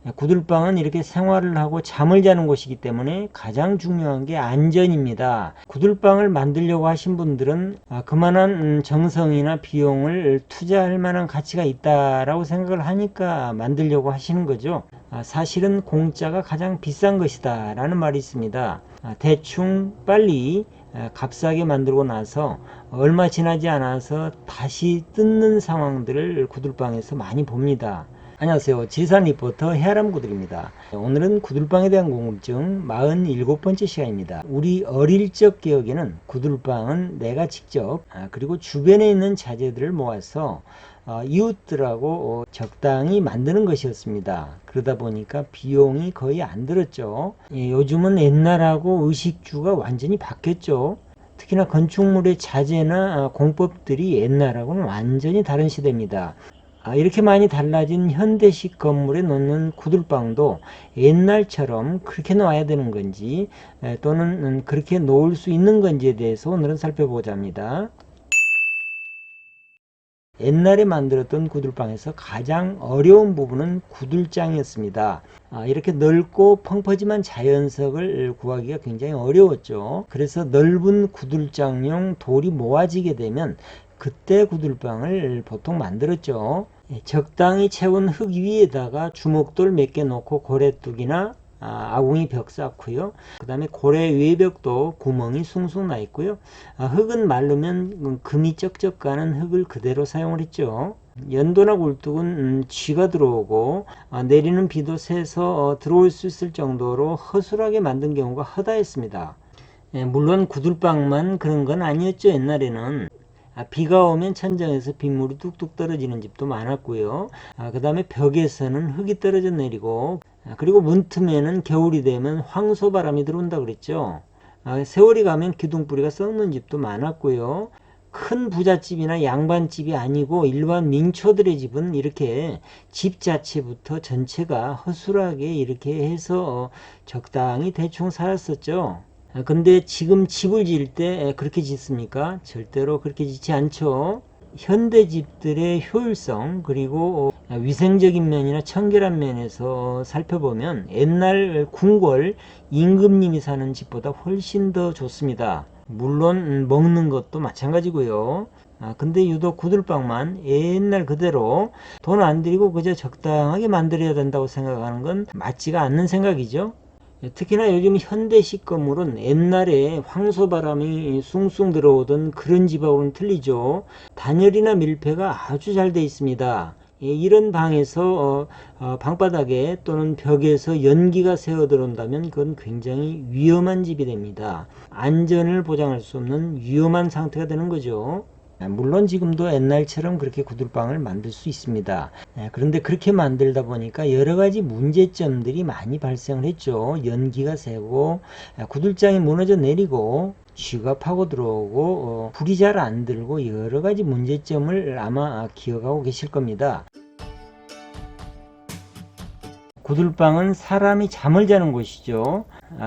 구들방은 이렇게 생활을 하고 잠을 자는 곳이기 때문에 가장 중요한 게 안전입니다. 구들방을 만들려고 하신 분들은 그만한 정성이나 비용을 투자할 만한 가치가 있다라고 생각을 하니까 만들려고 하시는 거죠. 사실은 공짜가 가장 비싼 것이다 라는 말이 있습니다. 대충 빨리 값싸게 만들고 나서 얼마 지나지 않아서 다시 뜯는 상황들을 구들방에서 많이 봅니다. 안녕하세요. 지리산 리포터 해아람구들입니다. 오늘은 구들방에 대한 궁금증 47번째 시간입니다. 우리 어릴 적 기억에는 구들방은 내가 직접 그리고 주변에 있는 자재들을 모아서 이웃들하고 적당히 만드는 것이었습니다. 그러다 보니까 비용이 거의 안 들었죠. 요즘은 옛날하고 의식주가 완전히 바뀌었죠. 특히나 건축물의 자재나 공법들이 옛날하고는 완전히 다른 시대입니다. 이렇게 많이 달라진 현대식 건물에 놓는 구들방도 옛날처럼 그렇게 놓아야 되는 건지 또는 그렇게 놓을 수 있는 건지에 대해서 오늘은 살펴보자 합니다. 옛날에 만들었던 구들방에서 가장 어려운 부분은 구들장이었습니다. 이렇게 넓고 펑퍼짐한 자연석을 구하기가 굉장히 어려웠죠. 그래서 넓은 구들장용 돌이 모아지게 되면 그때 구들방을 보통 만들었죠. 적당히 채운 흙 위에다가 주먹돌 몇 개 놓고 고래뚝이나 아궁이 벽 쌓고요. 그 다음에 고래 외벽도 구멍이 숭숭 나 있고요. 흙은 마르면 금이 쩍쩍 가는 흙을 그대로 사용을 했죠. 연도나 굴뚝은 쥐가 들어오고 내리는 비도 새서 들어올 수 있을 정도로 허술하게 만든 경우가 허다했습니다. 물론 구들방만 그런 건 아니었죠. 옛날에는 비가 오면 천장에서 빗물이 뚝뚝 떨어지는 집도 많았고요. 그 다음에 벽에서는 흙이 떨어져 내리고 그리고 문틈에는 겨울이 되면 황소바람이 들어온다 그랬죠. 세월이 가면 기둥뿌리가 썩는 집도 많았고요. 큰 부잣집이나 양반집이 아니고 일반 민초들의 집은 이렇게 집 자체부터 전체가 허술하게 이렇게 해서 적당히 대충 살았었죠. 근데 지금 집을 지을 때 그렇게 짓습니까? 절대로 그렇게 짓지 않죠. 현대 집들의 효율성 그리고 위생적인 면이나 청결한 면에서 살펴보면 옛날 궁궐 임금님이 사는 집보다 훨씬 더 좋습니다. 물론 먹는 것도 마찬가지고요. 근데 유독 구들방만 옛날 그대로 돈 안 들이고 그저 적당하게 만들어야 된다고 생각하는 건 맞지가 않는 생각이죠. 특히나 요즘 현대식 건물은 옛날에 황소바람이 숭숭 들어오던 그런 집하고는 틀리죠. 단열이나 밀폐가 아주 잘 되어 있습니다. 이런 방에서 방바닥에 또는 벽에서 연기가 새어 들어온다면 그건 굉장히 위험한 집이 됩니다. 안전을 보장할 수 없는 위험한 상태가 되는 거죠. 물론 지금도 옛날처럼 그렇게 구들방을 만들 수 있습니다. 그런데 그렇게 만들다 보니까 여러 가지 문제점들이 많이 발생을 했죠. 연기가 새고 구들장이 무너져 내리고 쥐가 파고 들어오고 불이 잘 안 들고 여러 가지 문제점을 아마 기억하고 계실 겁니다. 구들방은 사람이 잠을 자는 곳이죠.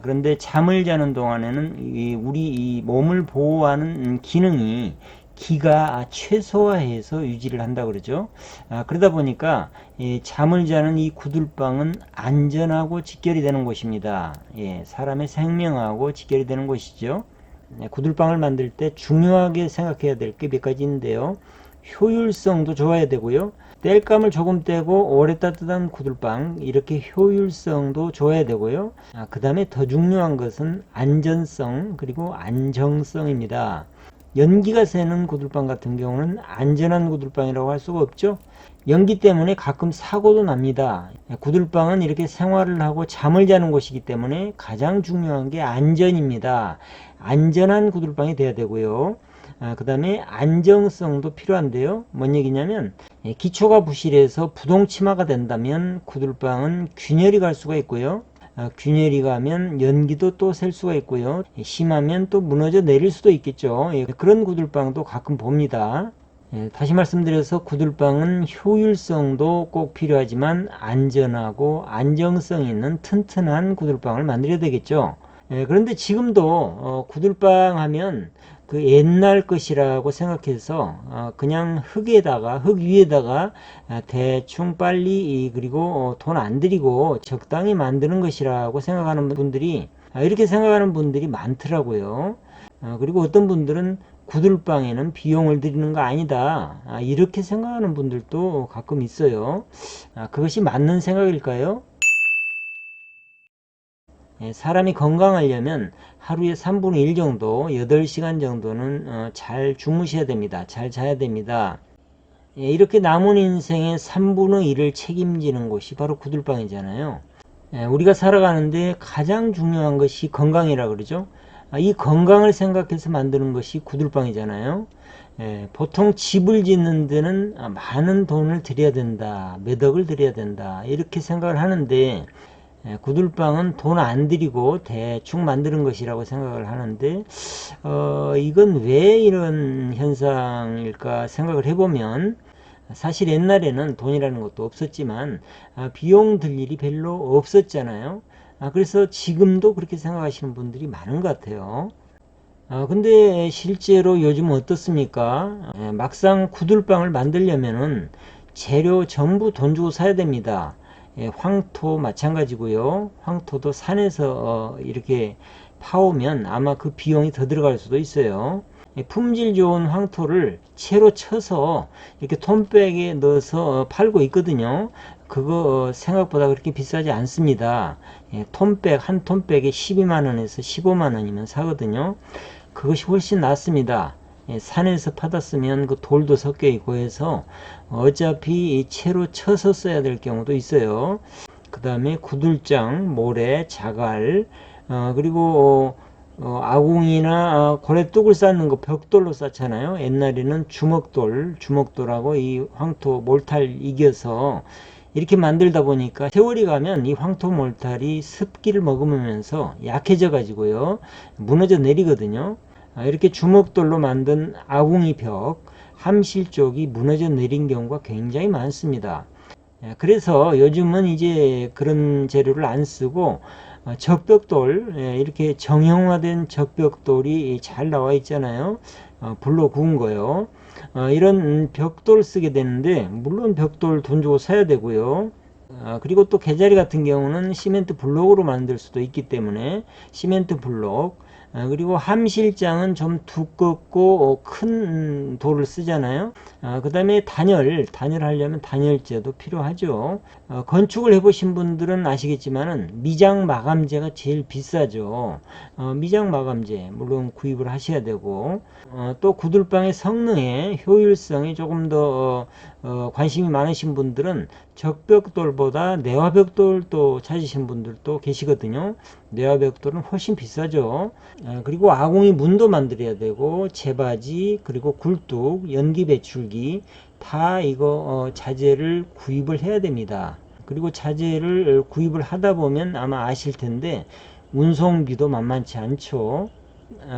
그런데 잠을 자는 동안에는 우리 이 몸을 보호하는 기능이 기가 최소화해서 유지를 한다 그러죠. 그러다 보니까 잠을 자는 이 구들방은 안전하고 직결이 되는 곳입니다. 사람의 생명하고 직결이 되는 곳이죠. 구들방을 만들 때 중요하게 생각해야 될 게 몇 가지 있는데요. 효율성도 좋아야 되고요. 땔감을 조금 떼고 오래 따뜻한 구들방 이렇게 효율성도 좋아야 되고요. 그 다음에 더 중요한 것은 안전성 그리고 안정성입니다. 연기가 새는 구들방 같은 경우는 안전한 구들방이라고 할 수가 없죠. 연기 때문에 가끔 사고도 납니다. 구들방은 이렇게 생활을 하고 잠을 자는 곳이기 때문에 가장 중요한 게 안전입니다. 안전한 구들방이 돼야 되고요. 그 다음에 안정성도 필요한데요. 뭔 얘기냐면 기초가 부실해서 부동치마가 된다면 구들방은 균열이 갈 수가 있고요. 균열이 가면 연기도 또 셀 수가 있고요. 심하면 또 무너져 내릴 수도 있겠죠. 그런 구들방도 가끔 봅니다. 다시 말씀드려서 구들방은 효율성도 꼭 필요하지만 안전하고 안정성 있는 튼튼한 구들방을 만들어야 되겠죠. 그런데 지금도 구들방 하면 그 옛날 것이라고 생각해서 그냥 흙 위에다가 대충 빨리 그리고 돈 안 들이고 적당히 만드는 것이라고 생각하는 분들이 이렇게 생각하는 분들이 많더라고요. 그리고 어떤 분들은 구들방에는 비용을 들이는 거 아니다, 이렇게 생각하는 분들도 가끔 있어요. 그것이 맞는 생각일까요? 사람이 건강하려면 하루에 3분의 1 정도, 8시간 정도는 잘 주무셔야 됩니다. 잘 자야 됩니다. 이렇게 남은 인생의 3분의 1을 책임지는 곳이 바로 구들방이잖아요. 우리가 살아가는데 가장 중요한 것이 건강이라 그러죠. 이 건강을 생각해서 만드는 것이 구들방이잖아요. 보통 집을 짓는 데는 많은 돈을 들여야 된다, 몇 억을 들여야 된다, 이렇게 생각을 하는데 구들방은 돈 안 들이고 대충 만드는 것이라고 생각을 하는데 이건 왜 이런 현상일까 생각을 해보면, 사실 옛날에는 돈이라는 것도 없었지만 비용 들 일이 별로 없었잖아요. 그래서 지금도 그렇게 생각하시는 분들이 많은 것 같아요. 근데 실제로 요즘 어떻습니까? 막상 구들방을 만들려면은 재료 전부 돈 주고 사야 됩니다. 황토 마찬가지고요. 황토도 산에서 이렇게 파오면 아마 그 비용이 더 들어갈 수도 있어요. 품질 좋은 황토를 채로 쳐서 이렇게 톤백에 넣어서 팔고 있거든요. 그거 생각보다 그렇게 비싸지 않습니다. 톤백, 한 톤백에 12만원에서 15만원이면 사거든요. 그것이 훨씬 낫습니다. 산에서 받았으면 그 돌도 섞여 있고 해서 어차피 채로 쳐서 써야 될 경우도 있어요. 그 다음에 구들장, 모래, 자갈, 그리고 아궁이나 고래뚝을 쌓는 거 벽돌로 쌓잖아요. 옛날에는 주먹돌하고 이 황토 몰탈 이겨서 이렇게 만들다 보니까 세월이 가면 이 황토 몰탈이 습기를 머금으면서 약해져 가지고요, 무너져 내리거든요. 이렇게 주먹돌로 만든 아궁이 벽, 함실 쪽이 무너져 내린 경우가 굉장히 많습니다. 그래서 요즘은 이제 그런 재료를 안 쓰고 적벽돌, 이렇게 정형화된 적벽돌이 잘 나와 있잖아요. 불로 구운 거요. 이런 벽돌 쓰게 되는데, 물론 벽돌 돈 주고 사야 되고요. 그리고 또 개자리 같은 경우는 시멘트 블록으로 만들 수도 있기 때문에 시멘트 블록, 그리고 함실장은 좀 두껍고 큰 돌을 쓰잖아요. 그 다음에 단열 하려면 단열재도 필요하죠. 건축을 해보신 분들은 아시겠지만은 미장 마감재가 제일 비싸죠. 미장 마감재 물론 구입을 하셔야 되고, 또 구들방의 성능에, 효율성에 조금 더 관심이 많으신 분들은 적벽돌보다 내화벽돌도 찾으신 분들도 계시거든요. 내화벽돌은 훨씬 비싸죠. 그리고 아궁이 문도 만들어야 되고, 재바지, 그리고 굴뚝, 연기 배출기, 다 이거 자재를 구입을 해야 됩니다. 그리고 자재를 구입을 하다 보면 아마 아실 텐데 운송비도 만만치 않죠.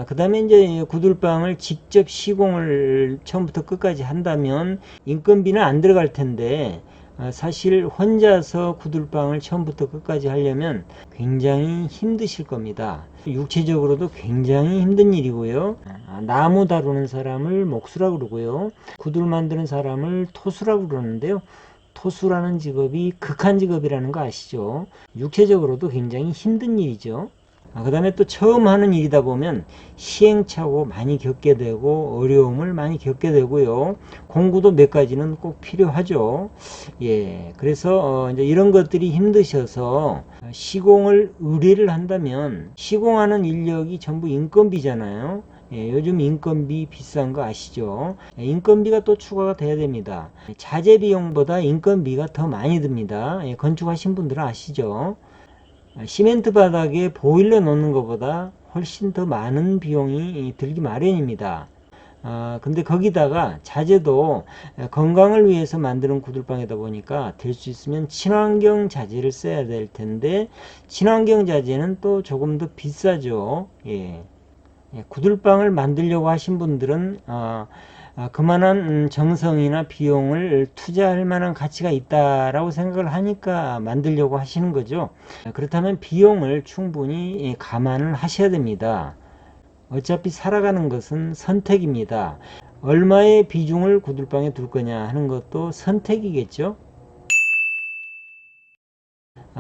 그 다음에 이제 구들방을 직접 시공을 처음부터 끝까지 한다면 인건비는 안 들어갈 텐데, 사실 혼자서 구들방을 처음부터 끝까지 하려면 굉장히 힘드실 겁니다. 육체적으로도 굉장히 힘든 일이고요. 나무 다루는 사람을 목수라고 그러고요, 구들 만드는 사람을 토수라고 그러는데요, 토수라는 직업이 극한 직업이라는 거 아시죠? 육체적으로도 굉장히 힘든 일이죠. 그 다음에 또 처음 하는 일이다 보면 시행착오 많이 겪게 되고 어려움을 많이 겪게 되고요, 공구도 몇 가지는 꼭 필요하죠. 그래서 이제 이런 것들이 힘드셔서 시공을 의뢰를 한다면, 시공하는 인력이 전부 인건비잖아요. 요즘 인건비 비싼 거 아시죠? 인건비가 또 추가가 돼야 됩니다. 자재 비용보다 인건비가 더 많이 듭니다. 건축하신 분들은 아시죠? 시멘트 바닥에 보일러 놓는 것보다 훨씬 더 많은 비용이 들기 마련입니다. 근데 거기다가 자재도 건강을 위해서 만드는 구들방이다 보니까 될 수 있으면 친환경 자재를 써야 될 텐데, 친환경 자재는 또 조금 더 비싸죠. 구들방을 만들려고 하신 분들은 그만한 정성이나 비용을 투자할 만한 가치가 있다라고 생각을 하니까 만들려고 하시는 거죠. 그렇다면 비용을 충분히 감안을 하셔야 됩니다. 어차피 살아가는 것은 선택입니다. 얼마의 비중을 구들방에 둘 거냐 하는 것도 선택이겠죠.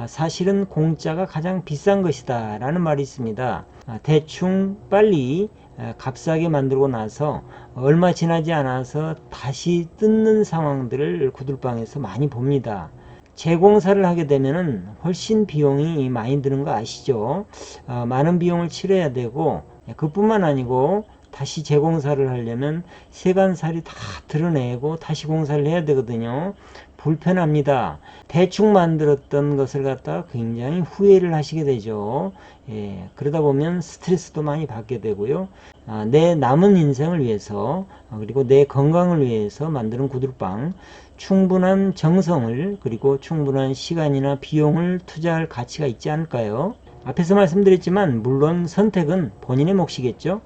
사실은 공짜가 가장 비싼 것이다 라는 말이 있습니다. 대충 빨리 값싸게 만들고 나서 얼마 지나지 않아서 다시 뜯는 상황들을 구들방에서 많이 봅니다. 재공사를 하게 되면 훨씬 비용이 많이 드는 거 아시죠? 많은 비용을 치러야 되고, 그뿐만 아니고 다시 재공사를 하려면 세간살이 다 드러내고 다시 공사를 해야 되거든요. 불편합니다. 대충 만들었던 것을 갖다가 굉장히 후회를 하시게 되죠. 그러다 보면 스트레스도 많이 받게 되고요. 내 남은 인생을 위해서 그리고 내 건강을 위해서 만드는 구들방, 충분한 정성을 그리고 충분한 시간이나 비용을 투자할 가치가 있지 않을까요? 앞에서 말씀드렸지만 물론 선택은 본인의 몫이겠죠.